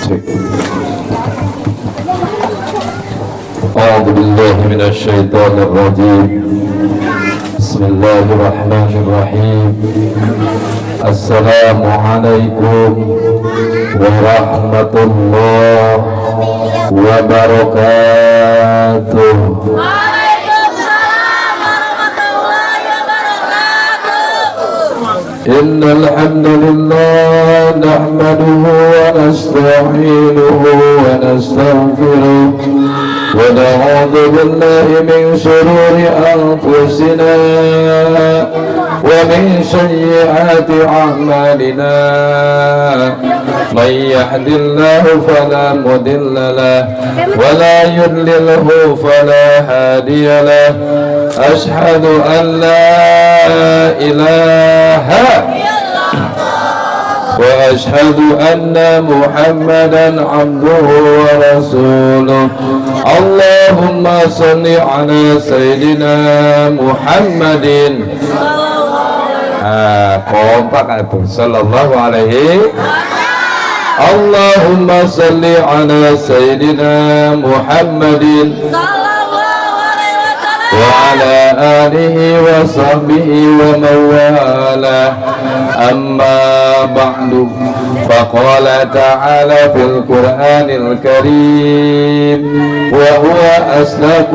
Cek. A'udzu billahi minasyaitonir rajim. Bismillahirrahmanirrahim. Assalamualaikum warahmatullahi wabarakatuh. إن الحمد لله نحمده ونستعينه ونستغفره ونعوذ بالله من شرور أنفسنا ومن سيئات أعمالنا من يهد الله فلا مضل له ولا يضلله فلا هادي له أشهد أن لا إله وأشهد أن محمدا عبده ورسوله اللهم صل على سيدنا محمد صلى الله عليه اللهم صل على سيدنا محمد وعلى آله وصحبه ومن والاه أما بعد فقال تعالى في القرآن الكريم وهو أصدق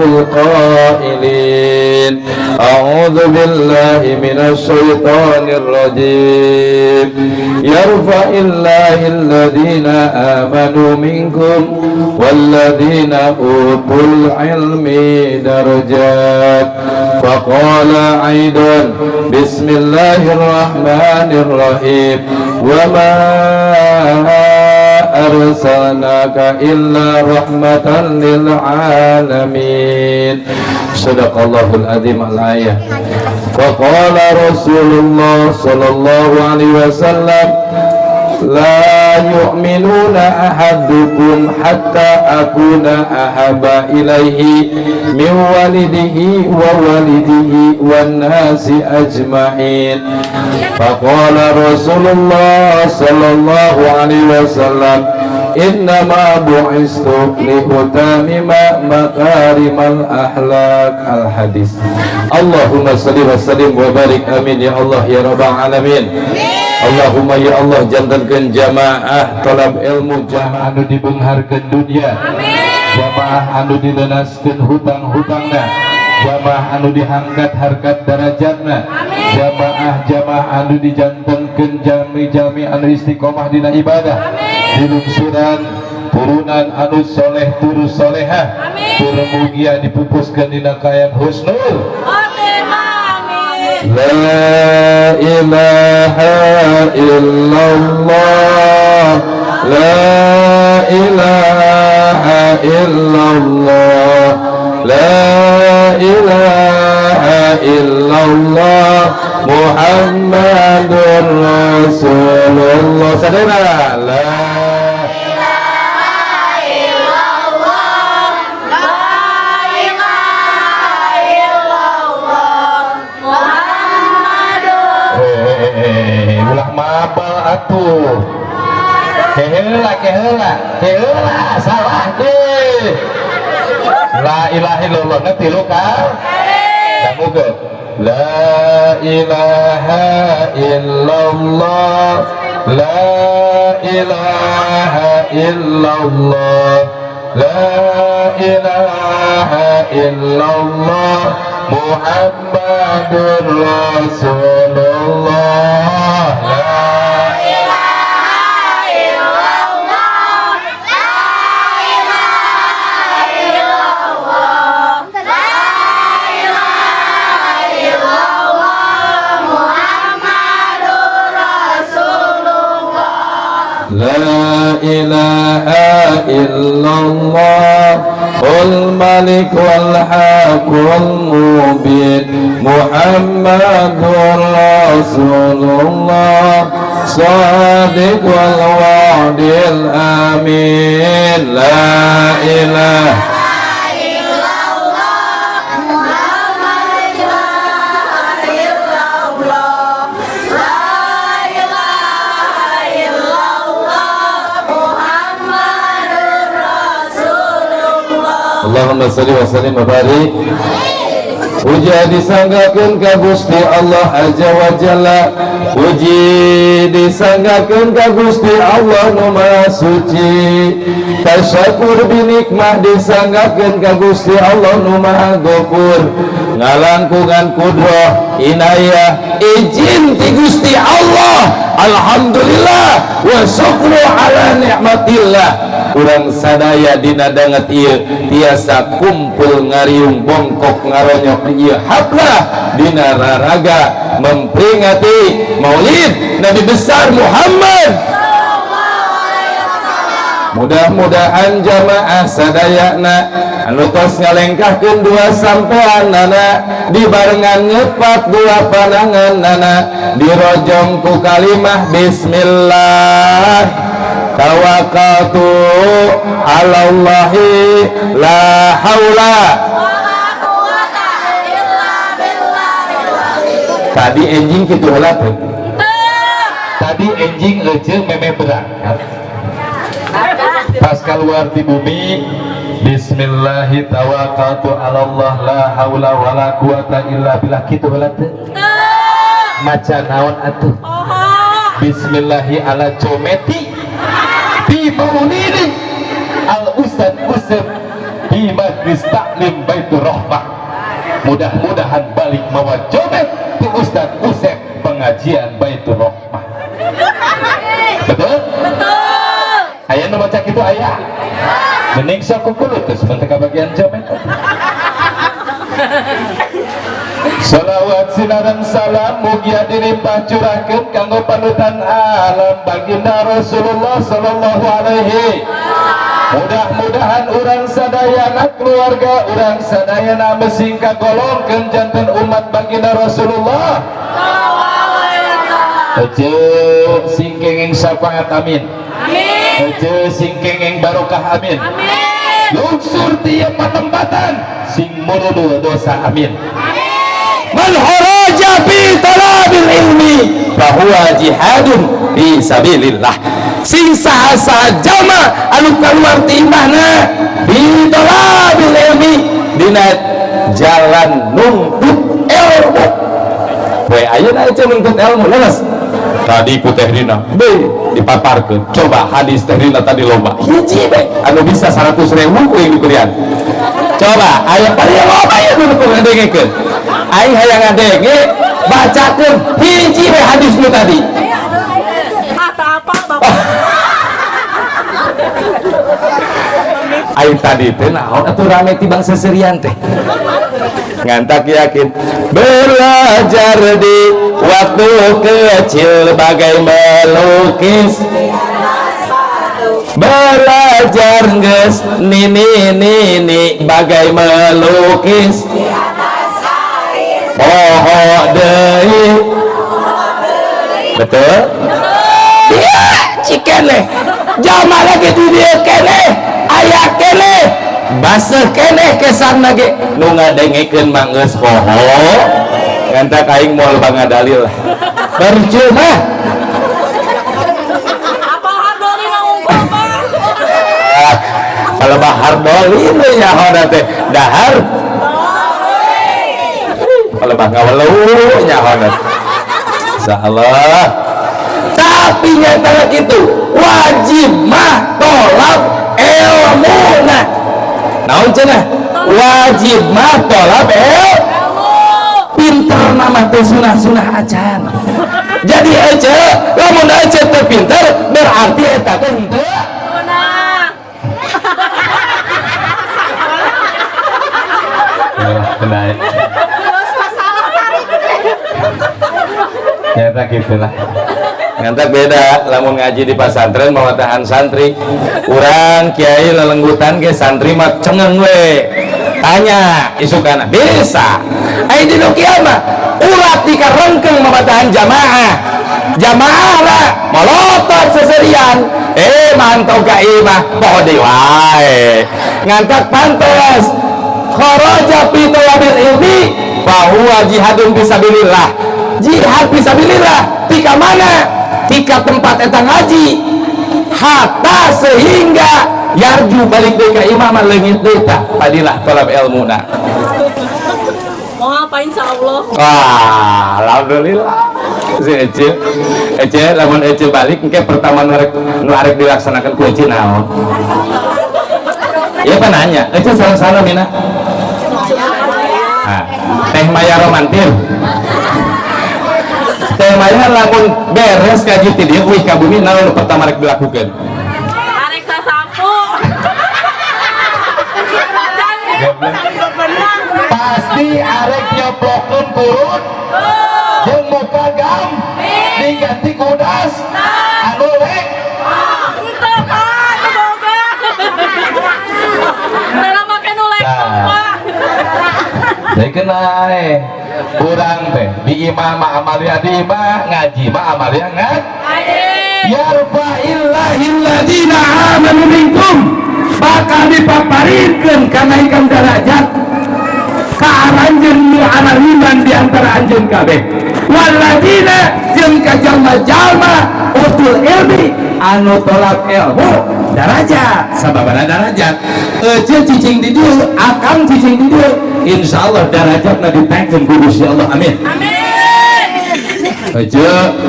القائلين أعوذ بالله من الشيطان الرجيم يرفع الله الذين آمنوا منكم والذين أوتوا العلم درجات فقال أيضا بسم الله الرحمن الرحيم وما أرسلناك إلا رحمة للعالمين صدق الله العظيم الآية وقال رسول الله صلى الله عليه وسلم لا يؤمنون أحدكم حتى أكون أحب إليه من والده ووالده والناس أجمعين فقال رسول الله صلى الله عليه وسلم إنما بعثت لأتمم مكارم الأخلاق الحديث اللهم صل وسلم وبارك آمين يا الله يا رب العالمين Allahumma ya Allah jantankan jamaah talab ilmu jamaah anu dibeungharkeun dunia jamaah anu dileunaskeun hutang-hutangna jamaah anu diangkat harkat darajatna jamaah anu dijantankeun jami-jami anu istiqomah dina ibadah dilungsuran turunan anu soleh turu solehah tur mugia dipupuskeun dina kaayaan husnul La ilaha illallah La ilaha illallah La ilaha illallah Muhammadur Rasulullah Sadara La atuh keheula salah deh la ilaha illallah nanti lu ka kamu la ilaha illallah la ilaha illallah la ilaha illallah Muhammadur Rasulullah La ilaha illallah Al-Malik wal-Haqul Mubin Muhammadur Rasulullah Sadiq wal-Wa'dil Amin La ilaha Muhammad Allahumma sholli wa sallim wa barik. Puji disanggakeun ka Gusti Allah Azza wa Jalla, puji disanggakeun ka Gusti Allah nu Maha Suci, tasyakur binikmah disanggakeun ka Gusti Allah nu Maha Ghafur, ngalangkungan kudrah inayah izin ti Gusti Allah. Alhamdulillah wa syukru ala nikmatillah. Urang sadaya dina danget ieu tiasa kumpul ngariung bongkok ngaronyok ieu haflah dina raraga memperingati Maulid Nabi besar Muhammad. Mudah-mudahan jamaah sadayana anu tos ngalengkahkeun dua sampeanana dibarengan ngepat dua pananganana dirojong ku kalimah bismillah. Tawakkaltu ala Allahi la haula wala quwata illa billah. Tadi enjing kitu heula teh. Tadi enjing euceung meme berangkat. Pas keluar di bumi bismillahi tawakkaltu ala Allah la haula wala quwata illa billah kitu heula teh. Maca naon atuh? Bismillahi ala cometi di maulidi al ustad usep di majlis taklim Baitur Rahmah. Mudah-mudahan balik mawa jomet di ustad usep pengajian Baitur Rahmah. Betul? Betul. Aya nu baca kitu aya. Mending sok kukulut terus menteka bagian jomet. Salawat sinaran salam mugia dilimpah curahkeun kanggo panutan alam baginda Rasulullah sallallahu alaihi. Mudah-mudahan urang sadayana keluarga urang sadayana mesing kagolongkeun janten umat baginda Rasulullah sallallahu alaihi wasallam. Ece sing kenging syafaat amin. Amin. Ece sing kenging barokah amin. Amin. Lungsur tieu patempatan sing murudu dosa amin. Man kharaja fi talabil ilmi fahuwa jihadun fi sabilillah. Sing saha jalma anu kaluar ti imahna fi talabil ilmi dina jalan nuntut ilmu. We ayeuna aja nuntut ilmu leres. Tadi ku teh dina be dipaparkeun. Coba hadis teh dina tadi loba. Hiji be anu bisa 100.000 ku yang diberian. Coba aya bari loba ya nu ngadengekeun. Aing hayang ngadenge bacakeun hiji we hadis nu tadi. Apa Bapak? Aing tadi teh naon atuh rame tibang seserian teh. Ngantak yakin belajar di waktu kecil bagai melukis, belajar geus nini bagai melukis. Oh deui. Betul? Iya, cikene. Jama lagi di dia kene, aya kene. Baseuh kene kesanna ge nu ngadengekeun mah geus poho. Ngantak aing moal bangga dalil. Percuma. Apa hardoli ngungkul Pak? Kalau bahar doli nya hoda teh dahar. Kalau bah ngawelu nyahoan insyaallah. Tapi nyata gitu wajib mah tolak ilmuna. Naon cenah? Wajib mah tolak ilmu. Pinter nama teh sunah acan. Jadi aja lamun aja teh pinter berarti eta teh henteu sunah. Benar. Nyata gitulah. Ngantak beda lamun ngaji di pasantren mau tahan santri. Urang kiai lelenggutan ke santri mah cengeng we. Tanya isukana bisa. Ai di kieu mah ulah dikarengkeung mamatahan jamaah. Jamaah lah malotot seserian. Mantau ka ieu mah poho deui wae. Ngantak pantes kharaja fi talabil ilmi fa huwa jihadun fisabilillah. Jihad fisabilillah tika mana? Tika tempat eta ngaji hatta sehingga yarju balik deui ka imam leungit deui tah fadilah talab ilmuna. Mau apa insyaallah. Wah, alhamdulillah. Si Ece lamun Ece balik engke pertama nu arek dilaksanakan ku Ece naon? Ieu kan nanya, Ece sareng-sareng mina. Nah, Teh Maya romantir. Teh Maya lamun beres kaji ti dieu euy ka bumi naon nu pertama rek dilakukeun? Arek sasapu. Pasti arek nyoblokeun kurun jeung muka gam diganti kudas anu lek Henteu Pak, boga. Dalam make nu lek Pak. jadi kenai kurang teh di imam amalia di imam ngaji mah amalia ngaji yarfa'illahil ladzina amanu minkum bakal dipaparikeun kanaikan derajat ka aranjeun nu anariman di antara anjeun kabeh walladzina jeung ka jalma-jalma utul ilmi anu tolak ilmu darajat sababana darajat ece cicing di dieu akang cicing di dieu insyaallah darajatna ditaikeun ku Gusti Allah amin ece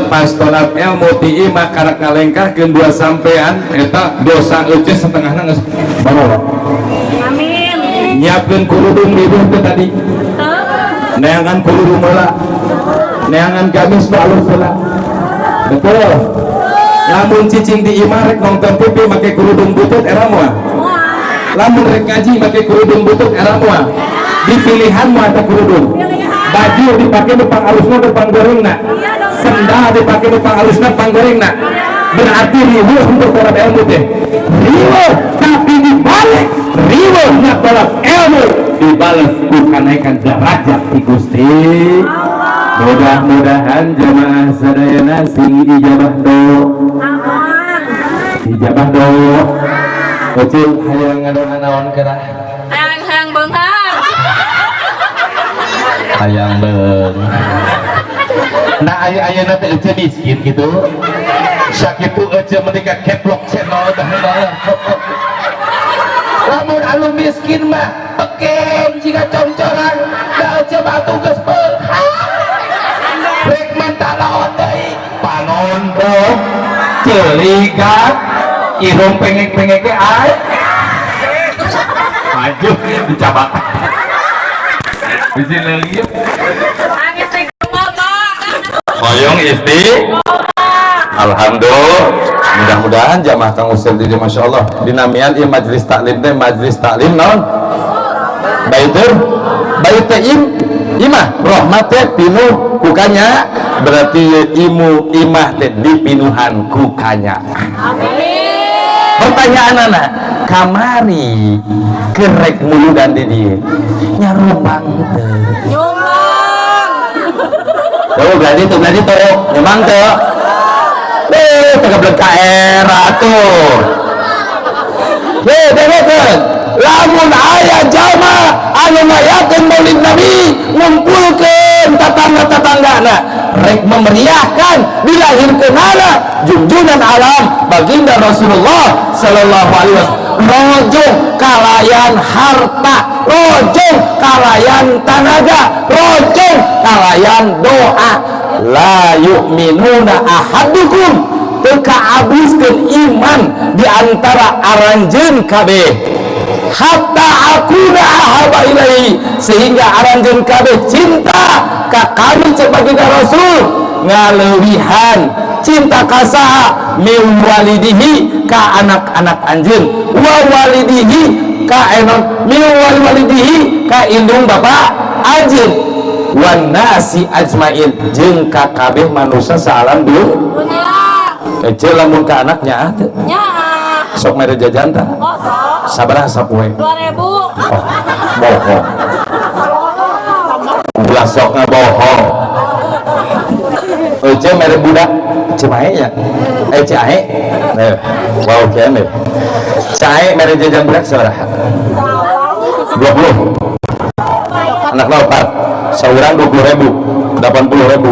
pas tolak ilmu ti imah karek ngalengkahkeun dua sampean eta dosa ece setengahna geus barola Amin. nyiapkeun kurudung di dieu tadi neangan kurudung heula neangan gamis balus heula betul lamun cicing di imah rek nonton TV make kerudung butut era moal lamun rek ngaji make kerudung butut era moal di pilihan moal ada kerudung baju dipake depan alusna depan gorengna sendal dipake depan alusna depan gorengna berarti riweuh untuk tolak ilmu teh riweuh tapi dibalik riweuhnya tolak ilmu dibalas ku kanaikan derajat di Gusti. Mudah-mudahan jamaah sadayana sing ijabah do ijabah do kecil hayang ngadona naon kedah Hayang beunghang. hayang beung nah aya-ayana teh ece miskin gitu sakitu ece menika keplok channel dah lamun anu miskin mah peken jika concoran da ece batu geus beunghang rek mentalaon deui panondok celigat irung pengek-pengek ge ae maju dicabat bisi leungit Angis teh hoyong isti alhamdulillah mudah-mudahan jamaah Kang Usil di Masya Allah dinamian ieu majelis taklim teh majelis taklim naon baitul imah rahmat teh pinuh kukanya berarti imah teh dipinuhan kukanya pertanyaan anak kamari kerek muludan di dia nyarupang teh nyumbang. berarti tuh memang tuh tegak era tuh dengarkan lamun aya jalma anu ngayakeun maulid nabi ngumpulkeun tatangga-tatanggana rek memeriahkan dilahirkeunana junjungan alam baginda Rasulullah sallallahu alaihi wasallam rojong kalayan harta rojong kalayan tenaga rojong kalayan doa la yu'minuna ahadukum teka abiskeun iman diantara aranjeun kabeh hatta akuna ahaba ilaihi sehingga aranjeun kabeh cinta ka kami sebagai Rasul ngaleuwihan cinta kasaha min walidihi ka anak-anak anjeun wa walidihi ka enon min walidihi ka indung bapak anjeun wan nasi ajmain jeung ka kabeh manusia salam dunya ece lamun ka anaknya teh Nyaa. sok mere jajan tah Kosong. sabaraha sapoe 2000. bohong ulah sok ngabohong ece mere budak cimae nya ciae wow kieu ciae mere jajan budak sabaraha 20 anak lopat saurang 20.000 80.000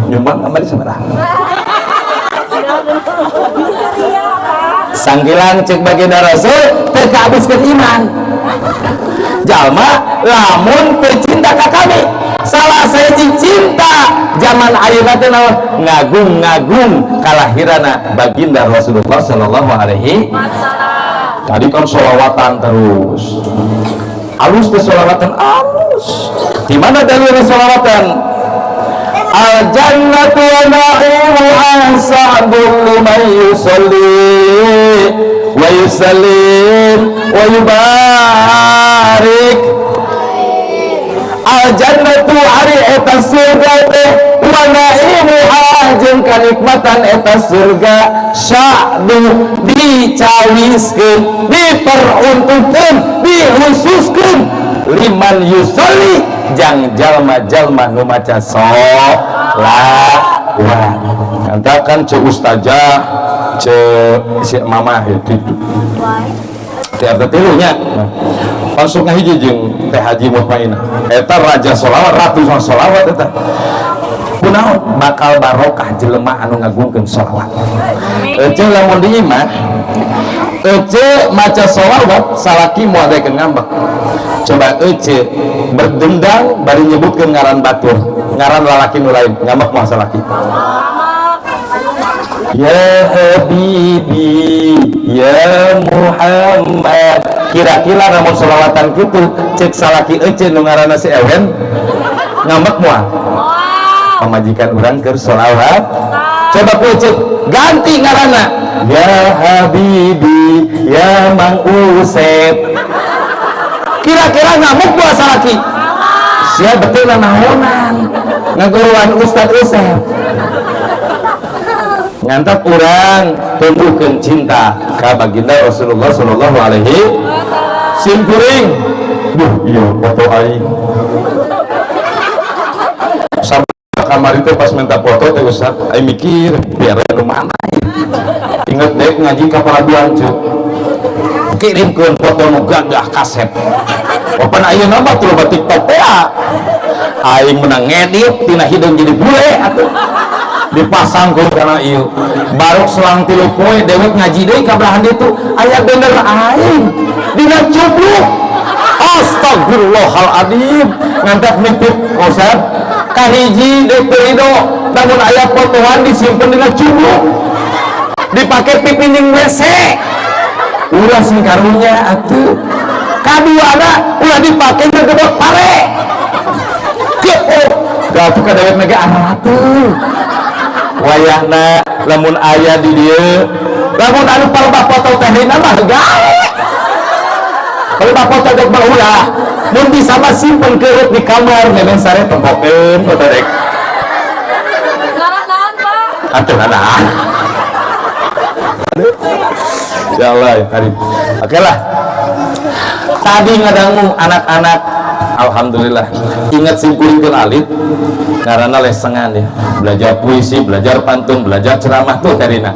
nyumbang amari sabaraha sanggilan cek baginda Rasul teu kahabiskeun iman. Jalma lamun pecinta ka kami salah saya cinta zaman ayeuna teh ngagung-ngagung kalahirana baginda Rasulullah sallallahu alaihi wasallam. Tadi kan sholawatan terus alus teh sholawatan alus. Di mana dalilnya sholawatan? Al jannatu wa na'imuha sa'dun liman yusalli wa yusallim wa yubarik. Al jannatu ari eta surga teh wa na'imuha jeung kanikmatan eta surga sa'du dicawiskeun diperuntukkeun dihususkeun liman yusalli jang jalma-jalma nu maca sholawat. Kantakan ce ustazah ce si mama itu tiap tilunya langsung ngahiji jeung teh Haji Mutmainah eta raja sholawat ratu sholawat eta kunaon bakal barokah jelema anu ngagungkeun sholawat. Ece lamun di imah ece maca sholawat salaki moal daekeun ngambek. Coba ece berdendang bari nyebutkeun ngaran batur ngaran lalaki nu lain ngambek moal salaki. Ya Habibi ya Muhammad. Kira-kira namun sholawatan kitu cek salaki ece nu ngaranna si ewen ngambek moal. Pamajikan urang keur sholawat coba ku cek ganti ngaranna ya Habibi ya Mang Usep. Kira-kira ngamuk moal salaki sia betul nahonan ngaguruan Ustad Usep. Ngantak urang tumbuhkeun cinta ka baginda Rasulullah sallallahu alaihi simkuring duh iya foto aing kamar itu pas minta foto teh Ustaz aing mikir biar anu mana inget dek ngaji ka Parabuan cuy kirimkeun foto nu gagah kaset opan ayeuna mah teu loba TikTok teh aing menang ngedit tina hideung jadi bule atuh dipasang ku kana ieu barok selang 3 poe dewek ngaji deui ka belahan ditu aya bener aing dina cubluk astagfirullahaladzim ngantak nitip Ustaz kahiji dekerido namun ayat fotoan disimpan dengan cubluk dipakai pipining WC ulah sing karunya atuh kaduana ulah dipakai ngegedot pare gak tuh kadawet mega atuh wayahna lamun aya di dieu lamun anu palebah foto teh dina mah gawe palebah foto dek ulah mun bisa mah simpen keureup di kamar memang sare tempokeun foto dek Ngaran naon, Pak? atuh naon insyaallah ya Karim. Oke lah tadi ngadangu anak-anak alhamdulillah ingat simkulikeun alit karena lesengan ya belajar puisi belajar pantun belajar ceramah tuh Terina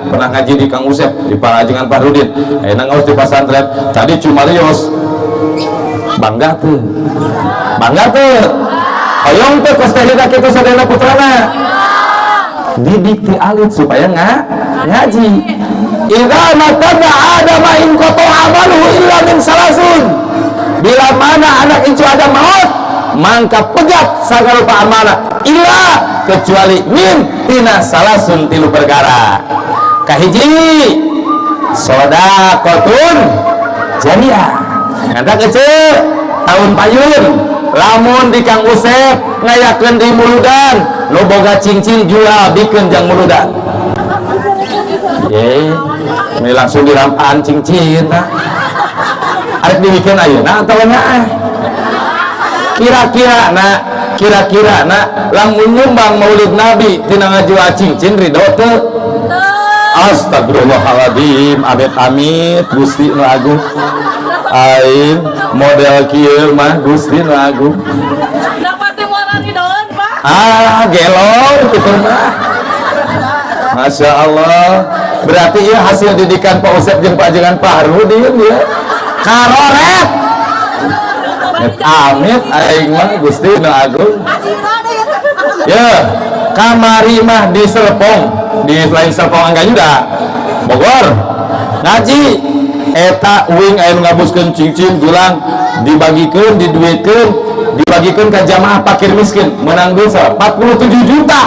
pernah ngaji di Kang Usep di Pangajengan Pak Rudin ayeuna ngaos di pesantren tadi cuma lios bangga tuh hoyong tuh kos Terina kitu sadayana putrana didik ti alit supaya ngaji idza matada adama in qata amaluhu illa min salasun bila mana anak itu ada maut mangka pegat sagarupa amanah illa kecuali min tina salasun 3 perkara kahiji sodaqotun jariyah nganda kece tahun payun lamun di Kang Usep ngayakeun di muludan nu boga cincin jual bikeun jang muludan ye ini langsung dirampaan cincin arek dibikin ayeuna atawa naah kira-kira lamun nyumbang maulid nabi tina ngajual cincin ridho teu astagfirullahaladzim amit Gusti nu agung aing model kieu mah Gusti nu agung Dapat timuran di daun, Pak. gelong kitu mah Masya Allah berarti ya hasil didikan Pak Usep jeung Pak Jengan Pak Harudin ya karoret amit aing mah Gusti nu agung ya kamari mah di Serpong di lain Serpong Angga Yuda Bogor ngaji eta uing aya ngabuskeun cicing gelang dibagikeun diduitkeun dibagikeun ka jamaah fakir miskin menang dosa 47 juta.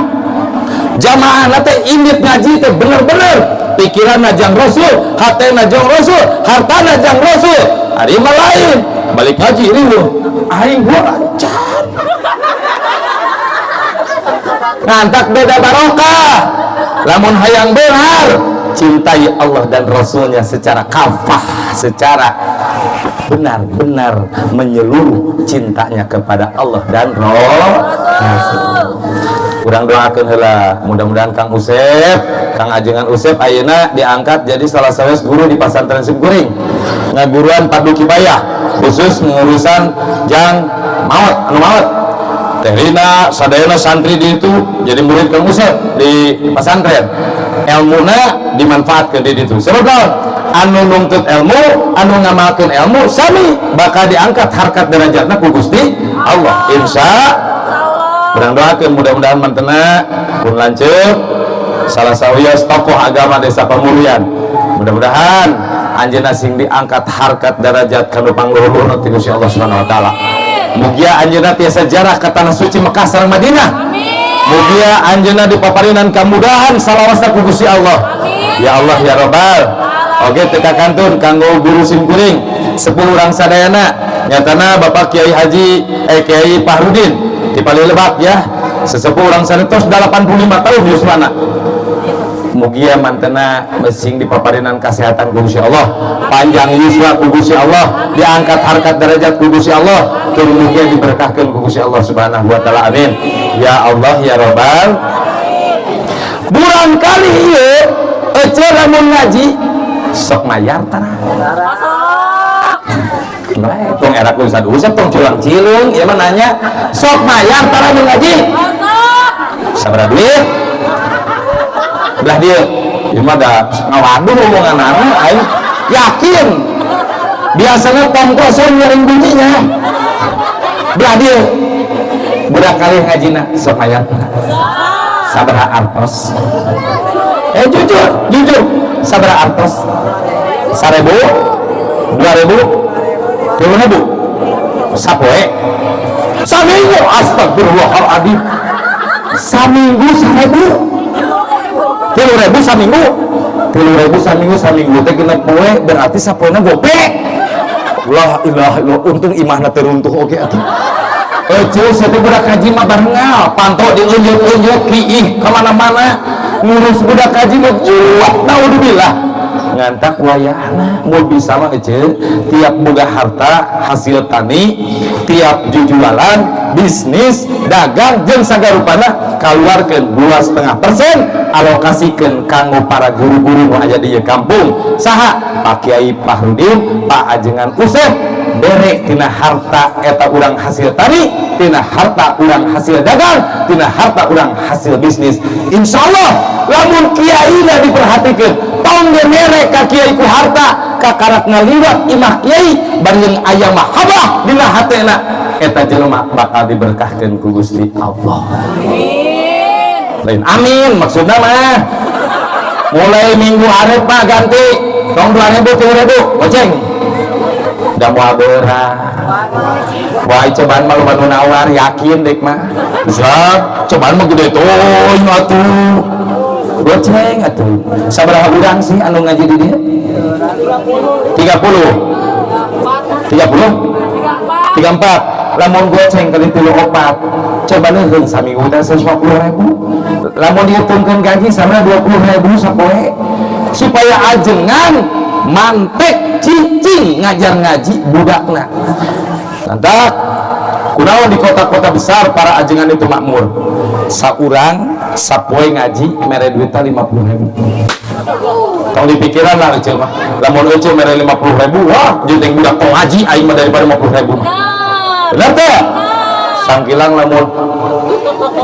Jamaah teh indit ngaji teh bener-bener pikiran jang Rasul, hatena jang Rasul, hartana jang Rasul. Ari mah lain balik ngaji riweuh aing gua lancar ngantak beda barokah. Lamun hayang benar cintai Allah dan Rasulnya secara kafah, secara benar-benar menyeluruh cintanya kepada Allah dan Rasul. Kurang doakeun heula mudah-mudahan Kang Usep, Kang Ajengan Usep ayeuna diangkat jadi salah satu guru di Pasantren Simkuring. Ngaguruan Padu Kibaya khusus ngurusan jang maot anu maot. Teh Rina sadayana santri di itu jadi murid Kang Usep di pasantren. Ilmuna dimanfaatkeun di ditu. Sebab anu nuntut ilmu, anu ngamalkeun ilmu sami bakal diangkat harkat derajatna ku Gusti Allah. Kurang doakeun mudah-mudahan mantena pun lanceuk salah sawios tokoh agama desa Pamurian. Mudah-mudahan anjeunna sing diangkat harkat derajat kanu pangluhurna ti Gusti Allah Subhanahu wa taala. Mugia anjeunna tiasa sejarah ka tanah suci Mekah sareng Madinah. Mugia anjeunna dipaparinan kemudahan salawasna ku Gusti Allah. Ya Allah ya Rabbal. Oge teka kantun kanggo guru Simkuring 10 urang sadayana nyatana Bapak Kiai Haji Kiai Fahrudin di Pali Lebak ya. Sesepuh urang sanetos 85 tahun yuswana. Mugia mantena mesing dipaparinan kesehatan ku Gusti Allah, panjang yuswa ku Gusti Allah, diangkat harkat derajat ku Gusti Allah, tur mugia diberkahkeun ku Gusti Allah Subhanahu wa taala. Amin. Ya Allah ya Rabbal. Burang kali ieu ece lamun ngaji sok mayar tanah. Nah, tong era ku Ustaz Usep tong culang cileung ieu mah nanya sok mayar tanah mun ngaji. Sabaraha duit? Belah dia ieu mah da ngawaduh omongan anak aing yakin biasanya tong kosong nyaring bunyinya. Belah dia budak kali ngajina sok mayar sabaraha artos. Jujur sabaraha artos? 1.000 2.000 3.000 sapoe saminggu astagfirullahaladzim saminggu 1.000 3.000 saminggu teh kena poe berarti sapoena gope. La ilaha illallah untung imahna teruntuh oge atuh. Ece saya budak kaji mah barengal pantau diunjuk-unjuk kiih kemana-mana ngurus budak kaji mah jual naudzubillah ngantak wayahna mau bisa mah ece tiap boga harta hasil tani tiap jujualan bisnis dagang jeung sagarupana kaluarkeun 2,5% alokasikeun kanggo para guru-guru nu aya di kampung saha Pak Kiai Fahrudin Pak Ajengan Usep bere tina harta eta urang hasil tani tina harta urang hasil dagang tina harta urang hasil bisnis insyaallah lamun kiaina diperhatikeun tong mere ka kiai ku harta kakarak ngaliwat imah kiai bareng aya mahabbah dina hatena eta jelema bakal diberkahkeun ku Gusti Allah. Amin. Lain amin maksudna mah mulai minggu arep mah ganti tong 2.000 3.000 goceng da moal beurah wae cobaan mah loba nu nawar yakin dek mah Ustaz cobaan mah gede teuing atuh goceng atuh sabaraha urang sih anu ngaji di dieu 34 lamun goceng kali 34 coba neuheun saminggu teh 150.000 lamun dihitungkeun gaji sama 20.000 sapoe supaya ajengan mantek cicing ngajar ngaji budakna. Lantak kunaon di kota-kota besar para ajengan itu makmur saurang sapoe ngaji mere duitna 50.000 tong dipikiran lah eceu mah lamun eceu mere 50.000 wah jeung budak tong ngaji aing mah daripada 50.000 bener teh sangkilang lamun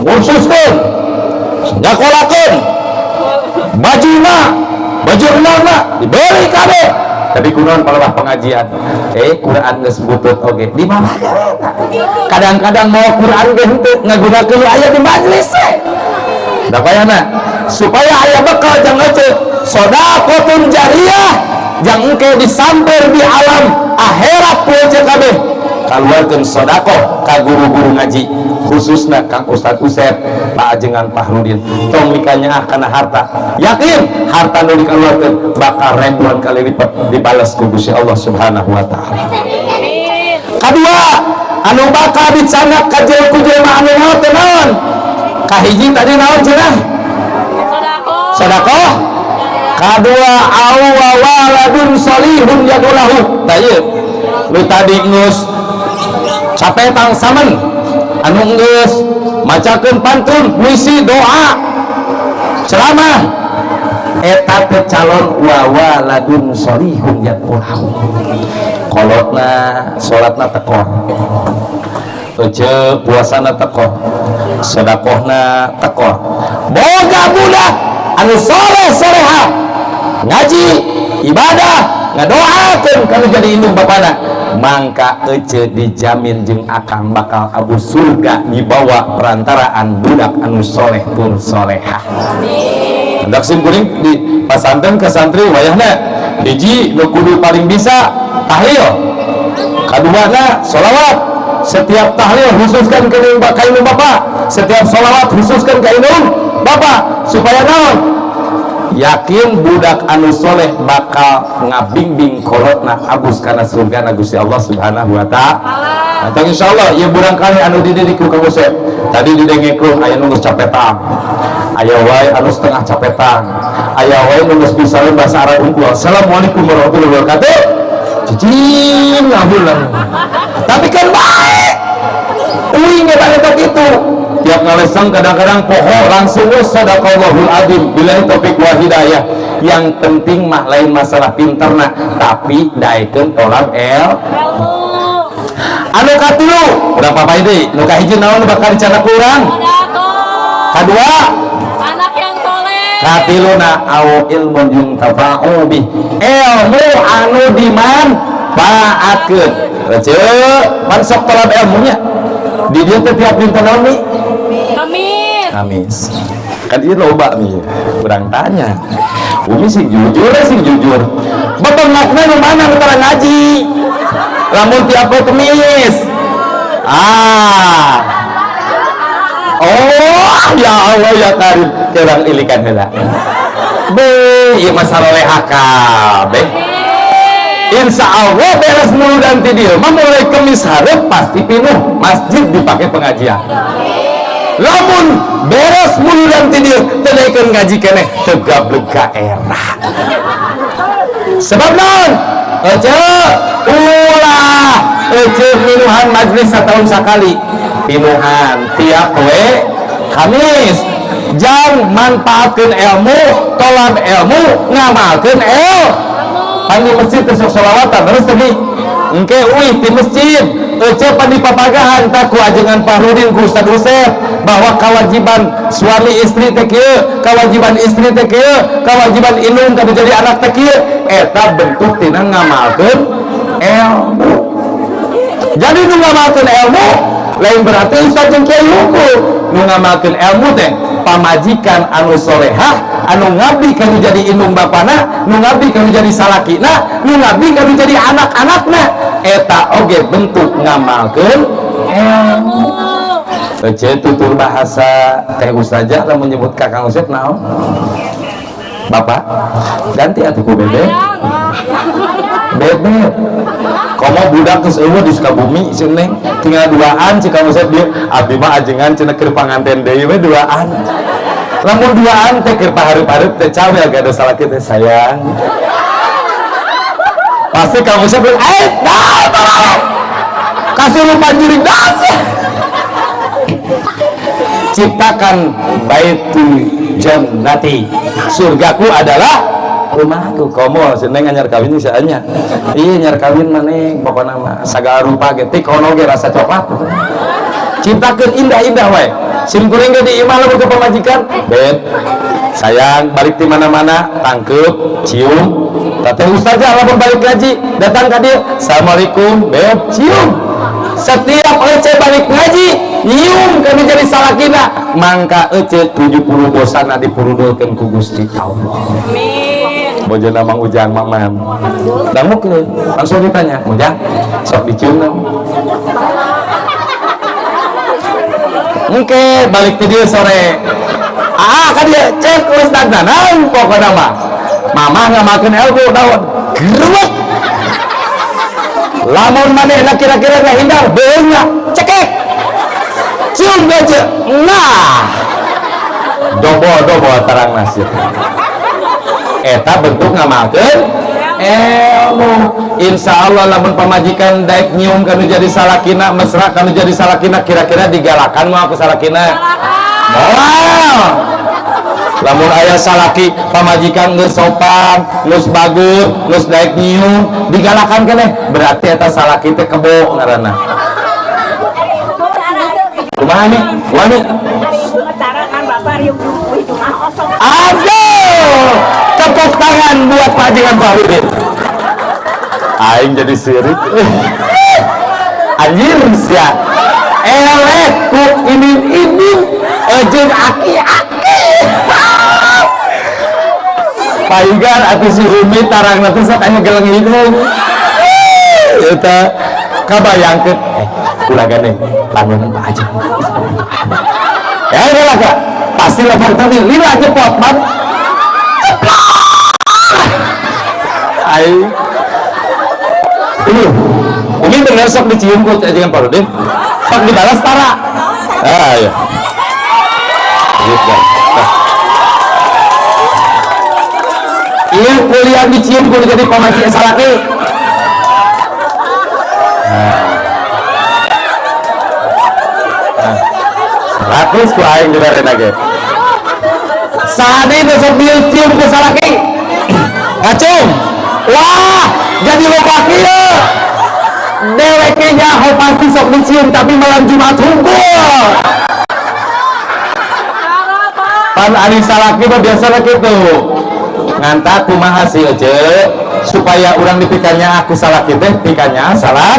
ngursuskeun nyakolakeun bajuna baju renangna dibeli kabeh tapi kunaon palalah pengajian Quran geus butut oge di mana kadang-kadang mau Quran ge henteu ngagunakeun aya di majelis da payana supaya aya bekal jeung eceu sedekahun jariyah jang engke disamper di alam akhirat poe kabeh kaluarkeun sedekah ka guru-guru ngaji khususna Kang Ustaz Usep Pak Ajengan Fahrudin tong mikanyaah kana harta yakin harta nu dikaluarkeun bakal ribuan kali lipat dibalas ku Gusti Allah Subhanahu wa taala. Kadua anu bakal dicanak ka jelema anu maot teh naon? Kahiji tadi naon cenah? Sedekah. Kadua au waladun salihun yadulahu. Tah ieu nu tadi geus capetang samen anu geus macakeun pantun puisi doa ceramah eta teh calon waladun salihun yadulahu. Kolotna salatna tekor ece puasana tekor sedekahna tekor boga budak anu soleh soleha ngaji ibadah ngadoakeun kana jadi indung bapana mangka ece dijamin jeung akan bakal abu surga dibawa perantaraan budak anu soleh tur soleha. Hendak simkuring di pasantren ke santri wayahna hiji nu kudu paling bisa tahlil, kaduana sholawat. Setiap tahlil khususkan ke indung bapak, setiap sholawat khususkan ke indung bapak supaya naon yakin budak anu soleh bakal ngabimbing kolotna abus kana surga Gusti Allah Subhanahu wa taala. Atau insyaallah ieu barangkali anu dididik ku Kang Usep tadi didengekeun aya nu geus capetang, aya wae anu setengah capetang, aya wae nu geus bisa bahasa Arab unggul. Assalamualaikum warahmatullahi wabarakatuh. Cicing ngabulan. Tapi kan baik. Uing geus gitu. Tiap ngalesang kadang-kadang poho langsung sadaqallahul adzim billahi taufik wa hidayah. Yang penting mah lain masalah pinterna tapi daekeun tolak anu katilu urang papai deui nu kahiji naon bakal dicanak urang kadua anak yang soleh katiluna au ilmun yuntafa'u bih ilmu anu dimanfaatkeun receu man sok tolak ilmunya di dieu teh tiap dinten naon nih Kamis kan ieu loba nih urang tanya umi sing jujur bebengokna nu mana antara ngaji lamun tiap Kamis oh ya Allah ya Karim kerang ilikan heula be ieu mah saroleha kabeh insyaallah beres mulu dan ti dieu mah mulai Kamis hareup pasti pinuh masjid dipakai pengajian. Lamun beres mulu dan tidur tenaikeun ngaji keneh tegableg ka era sebab naon ece ulah ece minuhan majlis setahun sekali pinuhan tiap we Kamis jang manfaatkeun ilmu tolak ilmu ngamalkeun pan di masjid tesok sholawatan terus tadi engke uih di masjid ece pan di papagahan tak ku ajengan Fahrudin ku Ustaz Usep bahwa kewajiban suami istri teh kieu kewajiban istri teh kieu kewajiban indung kada jadi anak teh kieu eta bentuk tina ngamalkeun ilmu. Jadi nu ngamalkeun ilmu lain berarti ustaz jeung kiai hukum nu ngamalkeun ilmu teh pamajikan anu solehah anu ngabdi kana jadi indung bapana nu ngabdi kana jadi salakina nu ngabdi kana jadi anak-anakna eta oge bentuk ngamalkeun ilmu. Ece tutur bahasa teh ustazah lamun nyebut ka Kang Usep naon? Bapak ganti atuh ku bebek. Bebek. Komo budak geus eueuh di Sukabumi ceun Neng. Tinggal duaan ci Kang Usep dieu. Abdi mah ajengan cenah keur panganten deui we duaan. Lamun duaan teh keur pahareup-hareup teh cawe aga ada salaki teh sayang. Pasti Kang Usep bilang, tolong. Kasih lupa juring dasar. Ciptakan baitul jannati surgaku adalah rumahku komo seneng nyar kawin saanya iya nyar kawin maneh bapak nama sagala rupa ge tik ono ge rasa coklat ciptakeun indah-indah wae simkuring ge di imah lamun ke pamajikan ben sayang balik di mana-mana tangkep cium tateh ustazah lamun balik ngaji datang ka dieu assalamualaikum beb cium setiap ece balik ngaji nyium kami jadi salakina mangka ece 70 dosana dipurudulkeun ku Gusti Allah. Amin. bojona Mang Ujang Maman dangu ke langsung ditanya Ujang sok dicium dong. Oke, balik ke dia sore. Kan dia cek Ustaz Danang pokoknya mah. Mama nggak makan elgo daun. Geruk. Lamun mana kira-kira nggak hindar, beungnya cekek. Cium aja. Nah. Dobo tarang nasib. Eta bentuk nggak makan. Insya Allah lamun pamajikan daek nyium kanu jadi salakina mesra kanu jadi salakina kira-kira digalakan mau aku salakina moal lamun ayah salaki pamajikan geus sopan geus bagus geus daek nyium digalakan keneh berarti eta salaki teh kebo ngaranna kumaha nih wani aduh tepuk tangan buat majikan Pak Udin aing jadi sirik anjir sia elek ku ini jeung aki-aki paigan atuh si Umi tarang nanti sok aya geleng hidung eta kabayangkeun ulah gane langeunan Pak Haji ya lah pasti lapor tadi lila jepot man aing ini bener sok dicium kok dengan Pak Rudin sok dibalas tara ya iya kuliah dicium kuliah jadi pamaji salaki ratus ku aing dibareun lagi sadi besok dicium ku salaki ngacung wah jadi lupa kieu deweke nyaho pasti sok dicium tapi malam Jumat hungkul pan ari salaki mah biasana kitu nganta kumaha sih aja supaya urang dipikannya aku salaki teh pikannya salak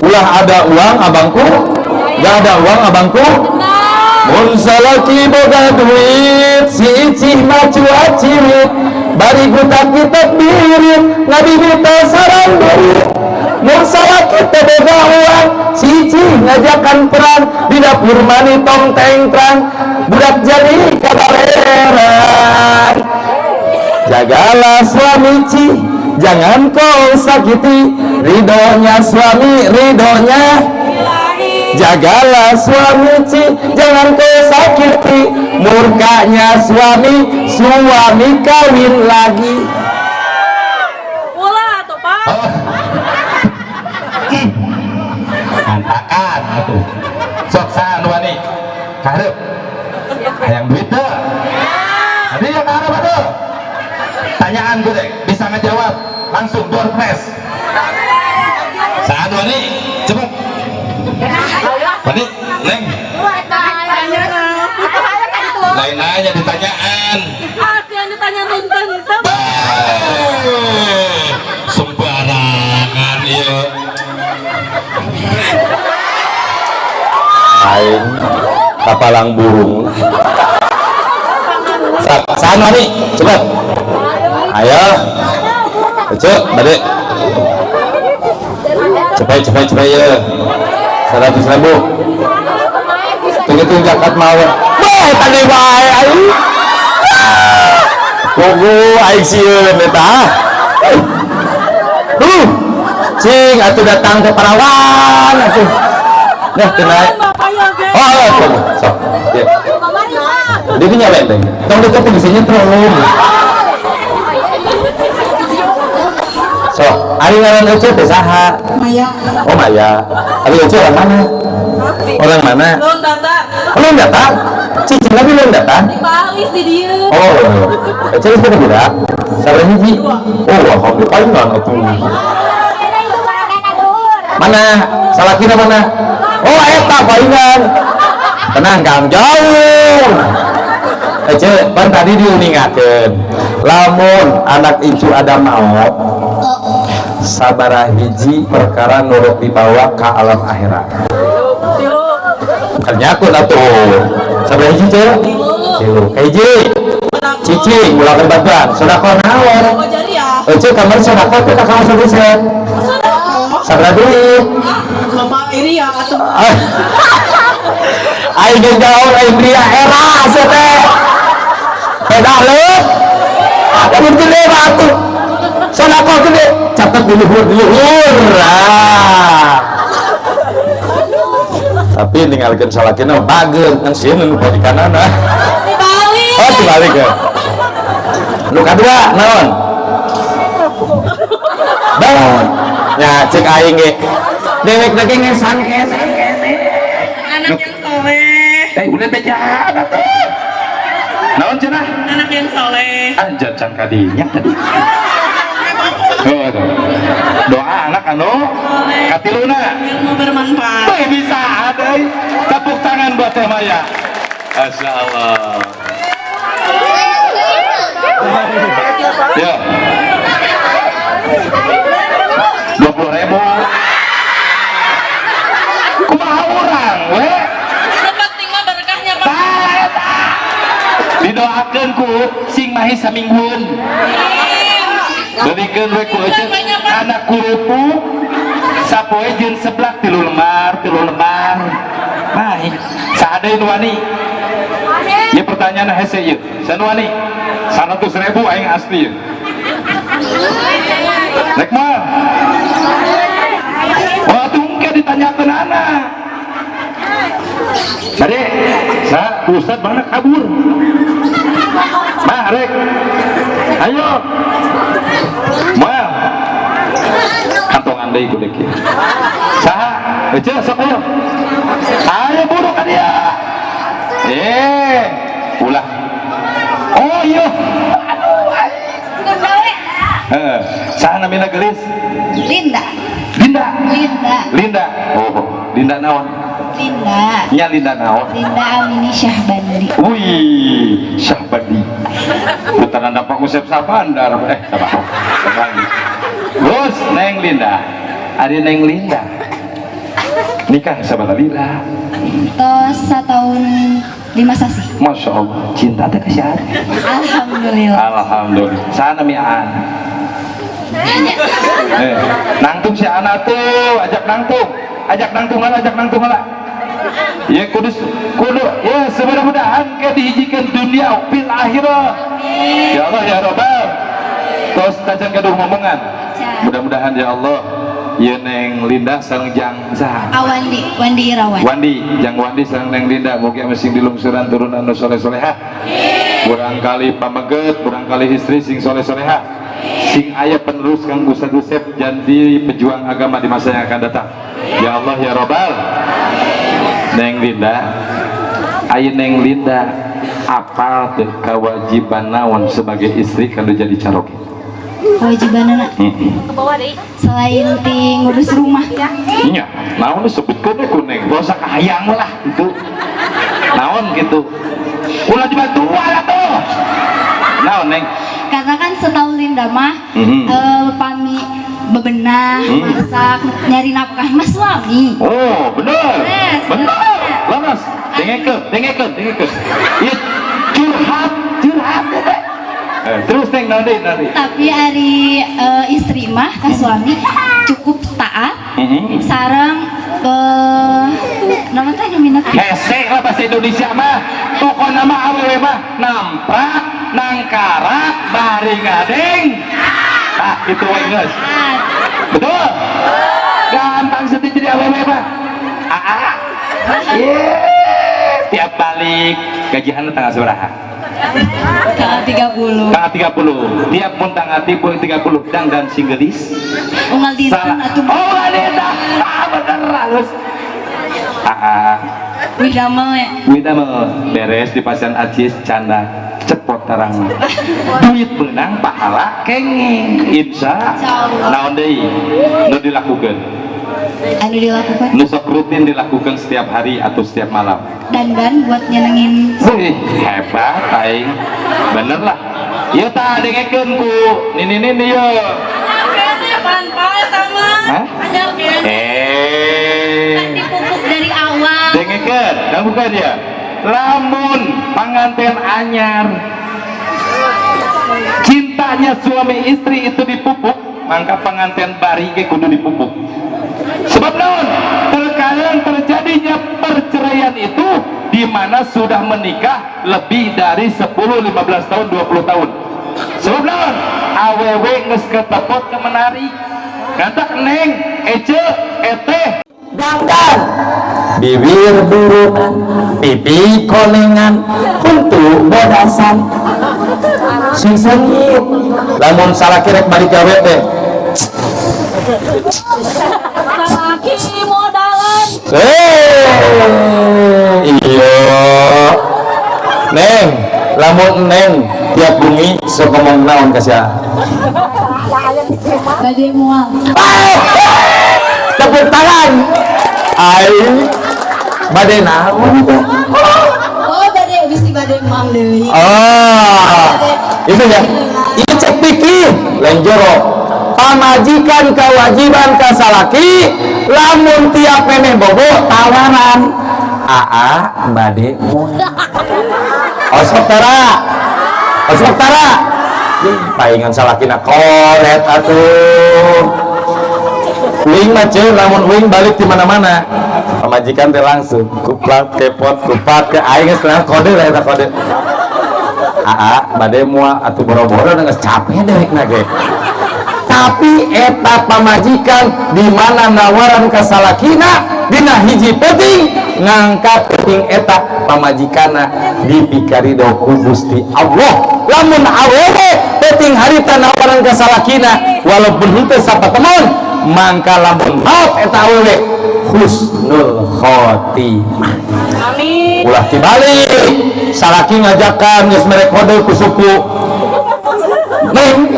ulah ada uang abangku gak ada uang abangku mun salaki boga duit si icih mah cuat ciwit bari buta kita birin ngabibita sarang duit mun salaki teh boga uang si icih ngajakan perang di dapur mani tong tengkrang budak jadi kabareran jagalah suami Ci jangan kau sakiti ridhonya suami ridhonya jagalah suami Ci jangan kau sakiti murkanya suami kawin lagi ulah tuh Pak antakan atuh sok sanu wani karep hayang duit teh ada yang karep atuh tanyaan gue deh bisa ngejawab langsung door press sanu wani cepet wani neng lain nanya ditanyaan yang ditanya nonton sembarangan ya aing kapalang burung sana nih cepet ayo cek balik cepet ya 100.000 tunggu jakat mau wah tadi wae aing kugu aing sieun eta cing atuh datang ke Perawan atuh nah kenai sok ya dia nyalain deh tong dekat tulisannya terlalu so ari ngaran Ece teh saha Maya oh Maya ari Ece orang mana orang mana belum datang cicing lagi belum datang di Paris di dia oh Ece itu berapa sabar hiji oh alhamdulillah paling non atuh mana salakina mana oh eta palingan tenang Kang jauh Ece pan tadi diuningakeun lamun anak icu ada maot sabaraha hiji perkara nurut dibawa ke alam akhirat ternyakun atuh sabaraha hiji teh tilu hiji Cici ulah kebantuan sedekah naon Oh jadi ya. ece kamar sedekah teh kakak sudah sen sabra duit Bapak iri ya atau aing ge gaul aing pria era teh pedah leuh ada gede batu sedekah gede catat di luhur tapi ninggalkeun salakina bageun ngan sieun nu di kanana dibalik. oh dibalik ya nu kadua naon bang nya cek aing ge dewek lagi ngesan kene Anak yang soleh. udah teh jahat atuh naon cenah Anak yang soleh. anjir can kadinya tadi tuh doa anak anu katiluna Ilmu bermanfaat. Wih, bisa ada tepuk tangan buat Teh Maya Masya Allah ya 20.000 kumaha urang we Penting mah berkahnya Pak. didoakeun ku sing mahi saminggueun beurekeun we ku ece anak kurupu sapoe jeung seblak 3 lembar mahi saade nu wani ieu pertanyaan hese ieu sanu wani 100.000 aing asli ieu rek moal wah tungke ditanyakeun anak Sade, Ustad mana kabur? Mah, rek, ayo, mal, kantongan deh ikut deki. Saha, ece sok ayo buru kan dia. Ulah. Oh iya. Saha namina gelis? Linda. Oh, Linda naon? Linda. Nya Linda naon? Linda Amini Syahbandi. Wih, Syahbandi. Bukan anda Pak Usep Sabandar, Sabandi. Terus Neng Linda, ada Neng Linda. Nikah sahabat Lila. Tos 1 tahun 5 sasi. Masya Allah, cinta teh kasih ada. Alhamdulillah. Alhamdulillah. Sana mi an. Nangtung si anak tuh, ajak nangtung lah. Ya kudu ya semudah-mudahan ke dihijikan dunia fil akhirah. Ya Allah ya Rabbal. Terus tajan gaduh ngomongan. Mudah-mudahan ya Allah ya Neng Linda sareng jang saha? Wandi Irawan. Wandi sareng Neng Linda mugi mesin dilungsuran turunan nu soleh-solehah. Kurang kali pameget, kurang kali istri sing soleh-solehah. Sing aya penerus Kang Ustaz Usep jadi pejuang agama di masa yang akan datang. Ya Allah ya Rabbal. Neng Linda, ayo Neng Linda, apa kewajiban naon sebagai istri kalau jadi caroki? Kewajiban anak. Selain ti ngurus rumah. Iya, naon disebutkeun ku Neng, dosa kahayang lah itu. Naon gitu. Ulah dibantu lah tuh. Naon Neng? Karena kan setahu Linda mah pami bebenah, masak, nyari nafkah mas suami. Oh, bener. Yes, bener. Laras, dengekeun. Ieu curhat. Terus Neng naon deui? Tapi hari istri mah ka suami cukup taat. Sareng nama teh namina Hese lah bahasa Indonesia mah. Pokok nama awewe mah namprak, nangkarak, bari ngadeng. Itu geus. Betul? Gampang sedih jadi awewe mah. Tiap balik gajian tanggal seberapa? tanggal 30. Tanggal 30. Tiap pun tanggal 30 dan singgelis. Unggal dinten atuh. Oh, ada. Bener halus. Wih damel ya. Wida beres di pasien Acis canda cepot tarang duit benang pahala kenging insya naon deui nu dilakukan nu sok rutin dilakukan setiap hari atau setiap malam dandan buat nyenengin. wih hebat aing bener lah ieu tah dengekeun ku nini ieu hah? Dipupuk dari awal. Dengekeun, dan bukan dia lamun panganten anyar ditanya suami istri itu dipupuk, maka pengantin bari ge kudu dipupuk. Sebab naon? Terkadang terjadinya perceraian itu di mana sudah menikah lebih dari 10, 15 tahun, 20 tahun. Sebab naon? Awewe geus ketepot ke menari. Kata neng, ece, eteh, Dangdan, bibir burunan, pipi konengan, kuntu bodasan, sing sengit, lamun salah kirek balik gawe teh. Salaki modalan. Iya, neng, lamun neng tiap bumi sok ngomong naon kasih. Bade mual. Tepuk tangan. Ai, bade naon itu? Oh, bade bisi bade mual deui. Itu ya. Ieu cek pikir lain jorok. Pamajikan kewajiban ka salaki lamun tiap memeh bobo tawaran. Bade mual. Osok tara. Paingan salakina koret atuh. Wing mah lamun wing balik di mana-mana. Pamajikan teh langsung kupat kepot kupat ke aing geus kode lah eta kode. Bade moal atuh boro-boro geus capek dewekna ge. Tapi eta pamajikan di mana nawaran ka salakina dina hiji penting ngangkat penting eta pamajikanna dipikarido ku Gusti Allah. Lamun awewe penting harita nawaran ka salakina walaupun henteu sapatemon mangka lamun maot eta awewe husnul khotimah. Amin. Ulah tibalik salaki ngajakan geus mere kode ku suku neng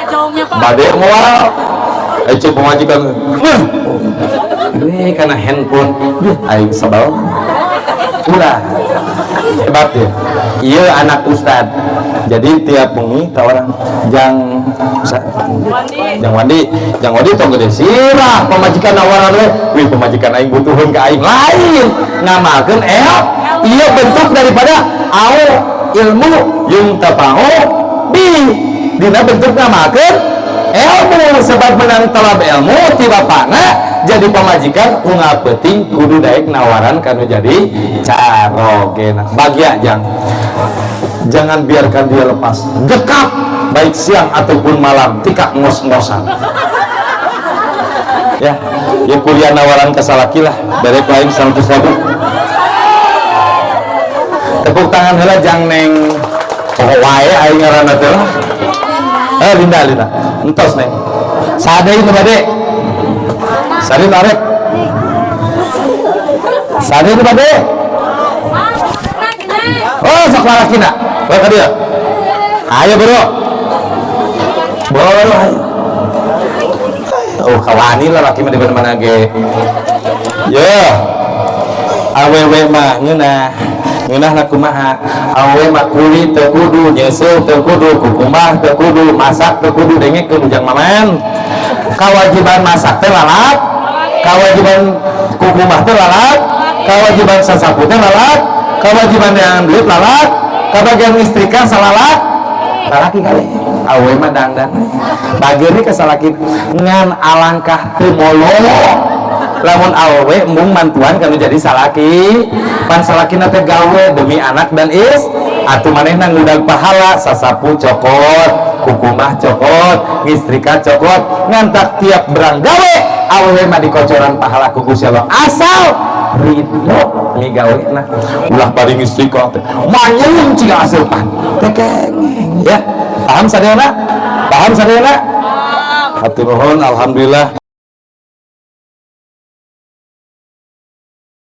Jauhnya Pak. bade moal ece pemajikan karena handphone aing sabal ulah hebat ya. Iya anak ustad jadi tiap bengi tawaran jang wandi tong gede sirah pemajikan nawaran we pemajikan aing butuhun ke aing lain ngamakeun iya bentuk daripada au ilmu yung tapahu dina bentuk ngamakeun ilmu sebab menang talab ilmu ti bapana jadi pamajikan ungap penting kudu daek nawaran kanu jadi carogena bagia jangan biarkan dia lepas dekap baik siang ataupun malam tika ngos-ngosan ya kuliah nawaran ke salaki lah dari lain 100.000 tepuk tangan heula jang neng wae aing ngaranna teh lah Linda entos neng sadai nu bade sadai narek sadai nu bade oh sok lalakina bae ka dieu ayo bro ayo oh kawani lalaki mah di mana ge ya awewe mah ngeunah na kumaha awewe mah kulit teu kudu nyeuseum teu kudu kukumah teu kudu masak teu kudu dengekeun ujang mamen kewajiban masak teh lalat kewajiban kukumah teh lalat kewajiban sasapu teh lalat kewajiban yang duit lalat kebagian istrika salalat lalaki kali awewe mah dangdan bageri ke salaki ngan alangkah teu molor lamun awewe embung mantuan kanu jadi salaki pan salakina teh gawe demi anak dan atuh manehna ngudag pahala sasapu cokot kukumah cokot ngistrika cokot ngantak tiap berang gawe awewe mah dikocoran pahala ku Gusti Allah asal ridho migawena ulah bari ngistrika teh manyung ciga asupan teh kengeng ya paham sadayana hatur nuhun alhamdulillah.